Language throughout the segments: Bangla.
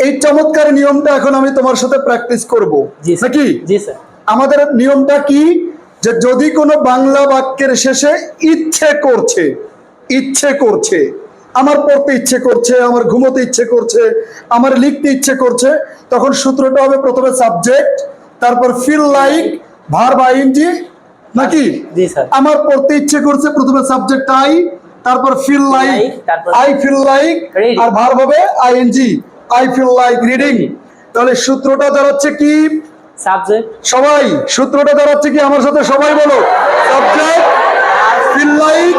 এই চমৎকার নিয়মটা এখন আমি তোমার সাথে প্র্যাকটিস করব নাকি? জি স্যার। আমাদের নিয়মটা কি, যে যদি কোনো বাংলা বাক্যের শেষে ইচ্ছে করছে, ইচ্ছে করছে, আমার পড়তে ইচ্ছে করছে, আমার ঘুমোতে ইচ্ছে করছে, আমার লিখতে ইচ্ছে করছে, তখন সূত্রটা হবে প্রথমে সাবজেক্ট, তারপর ফিল লাইক, ভার্ব আইএনজি নাকি? জি স্যার। আমার পড়তে ইচ্ছে করছে, প্রথমে সাবজেক্ট আই, তারপর feel like, I feel like, আর ভার্ব হবে ING, I feel like reading. তাহলে সূত্রটা দাঁড়াচ্ছে কি? সাবজেক্ট। সবাই সূত্রটা দাঁড়াচ্ছে কি? আমার সাথে সবাই বলো, সাবজেক্ট ফিল লাইক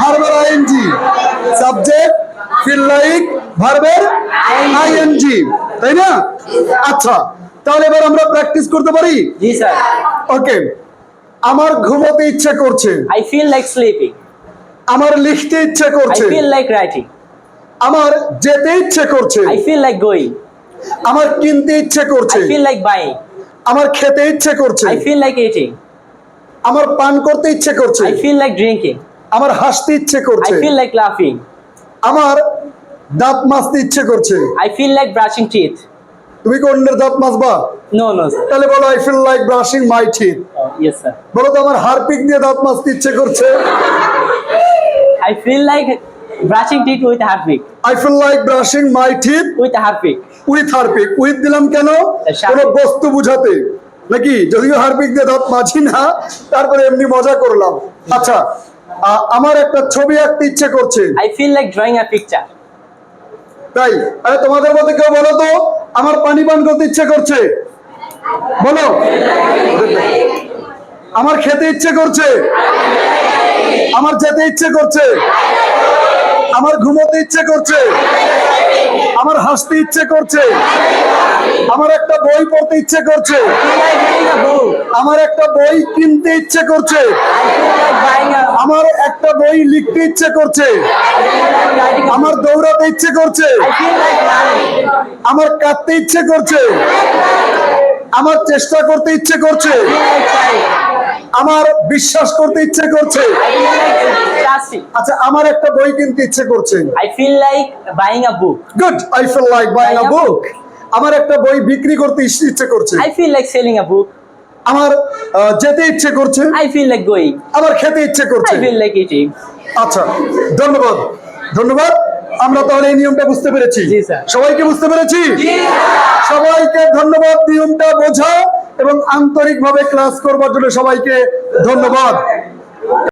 ভার্বের আইএনজি, সাবজেক্ট ফিল লাইক ভার্বের আইএনজি, তাই না? আচ্ছা, তাহলে এবার আমরা প্র্যাকটিস করতে পারি। জি স্যার। ওকে, আমার ঘুমোতে ইচ্ছে করছে, আই ফিল লাইক স্লিপিং। আমার লিখতে ইচ্ছে আই করছে, ফিল লাইক রাইটিং। আমার যেতে ইচ্ছে করছে, আই ফিল লাইক গোয়িং। আমার কিনতে ইচ্ছে করছে, আই ফিল লাইক বাইং। আমার খেতে ইচ্ছে করছে, আই ফিল লাইক ইটিং। আমার পান করতে ইচ্ছে করছে, আই ফিল লাইক ড্রিঙ্কিং। আমার হাসতে ইচ্ছে আই করছে, ফিল লাইক লাফিং। আমার দাঁত মাজতে ইচ্ছে করছে। I feel like brushing teeth. তুমি কি অন্যের দাঁত মাজবা? No, no, sir. তাহলে বলো I feel like brushing my teeth. Yes, sir. বলো তো আমার হারপিক দিয়ে দাঁত মাজতে ইচ্ছে করছে। I feel like brushing teeth with Harpic. I feel like brushing my teeth With Harpic. With Harpic. With দিলাম কেন? কোনো বস্তু বুঝাতে নাকি? যদিও হারপিক দিয়ে দাঁত মাজি না, তারপরে এমনি মজা করলাম। আচ্ছা, আমার একটা ছবি আঁকতে ইচ্ছে করছে। I feel like drawing a picture. তাই? আরে তোমাদের মধ্যে কেউ বলো তো, আমার পানি পান করতে ইচ্ছে করছে। বলো। আমার খেতে ইচ্ছে করছে, আমার যেতে ইচ্ছে করছে, আমার ঘুমোতে ইচ্ছে করছে, আমার হাসতে ইচ্ছে করছে, আমার একটা বই পড়তে ইচ্ছে করছে, I feel like reading a book. আমার একটা বই কিনতে ইচ্ছে করছে, I feel like buying a. আমার একটা বই লিখতে ইচ্ছে করছে, I feel like writing a. আমার দৌড়াতে ইচ্ছে করছে, I feel like running. আমার কাঁদতে ইচ্ছে করছে, আমার চেষ্টা করতে ইচ্ছে করছে, I feel like trying. আমার বিশ্বাস করতে ইচ্ছে করছে। I feel like trusting. আচ্ছা, আমার একটা বই কিনতে ইচ্ছে করছে। I feel like buying a book. Good, I feel like buying a book. আমার একটা বই বিক্রি করতে ইচ্ছে করছে। I feel like selling a book. আমার যেতে ইচ্ছে করছে, I feel like going. আমার খেতে ইচ্ছে করছে। I feel like eating. আচ্ছা, ধন্যবাদ ধন্যবাদ। আমরা তাহলে এই নিয়মটা বুঝতে পেরেছি। জি, স্যার। সবাইকে বুঝতে পেরেছি? সবাইকে ধন্যবাদ নিয়মটা বোঝা এবং আন্তরিকভাবে ক্লাস করবার জন্য সবাইকে ধন্যবাদ।